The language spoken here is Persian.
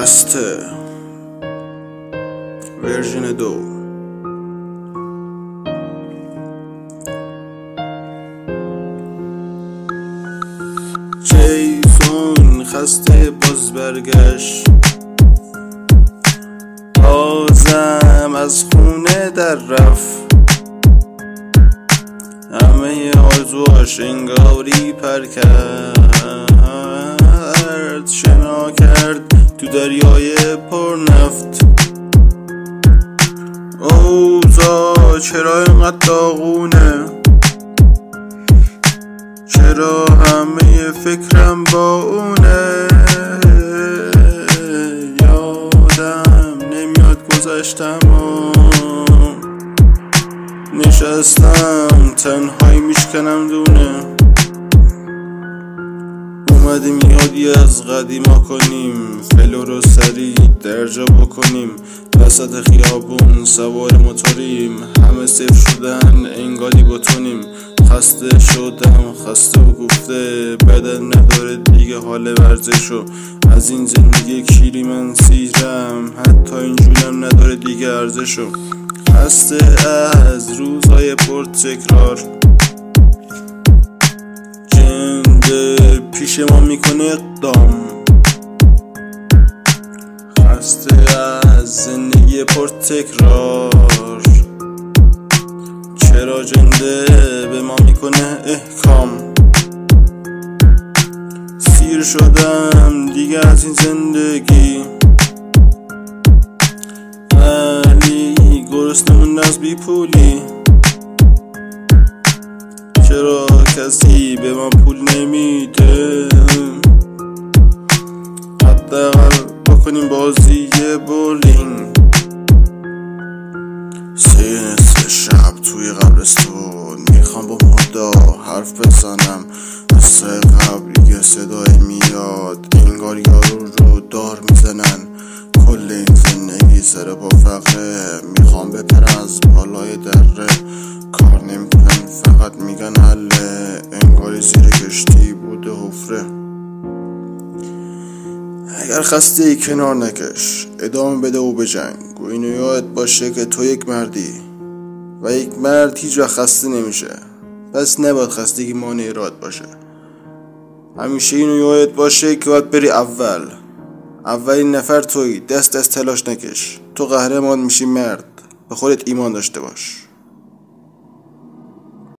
خسته ورژن 2. جیسون خسته باز برگشت، تازم از خونه در رفت، همه آرزوهاش انگاری پر کرد، شنا کرد تو دریای پر نفت. اوضاع چرا اینقدر داغونه؟ چرا همه فکرم با اونه؟ یادم نمیاد گذشتم و نشستم تنهایی میشکنم دونه. اومدیم یادی از قدیما کنیم، فلو رو سریع درجا بکنیم، وسط خیابون سوار موتوریم، همه صفر شدن انگاری بتونیم. خسته شدم، خسته و گفته بدن نداره دیگه حال ورزشو، از این زندگی کیری من سیرم، حتی اینجورم نداره دیگه ارزشو. خسته از روزهای پر تکرار، جنده پیش ما میکنه اقدام. خسته از زندگی پر تکرار، چرا جنده به ما میکنه احکام. سیر شدم دیگه از این زندگی، ولی گرسنمون از بی پولی. چرا کسی به ما پول نمیده؟ حداقل بکنیم بازی بولینگ. 3 شب توی قبرستون میخوام با مردا حرف بزنم، مثل قبل یه صدای میاد انگار یارو رو دار میزنن. کل این زندگی سر با فقره، میخوام بپرم از بالای دره، کار نمیکنن فقط میگن حله، انگاری زیر کشتی بوده حفره. اگر خسته ای کنار نکش، ادامه بده و بجنگ و اینو یاد باشه که تو یک مردی و یک مرد هیچ وقت خسته نمیشه، پس نباید خستگی مانع راد باشه. همیشه اینو یاد باشه که باید بری اولین نفر تویی، دست از تلاش نکش، تو قهرمان میشی مرد، به خودت ایمان داشته باش.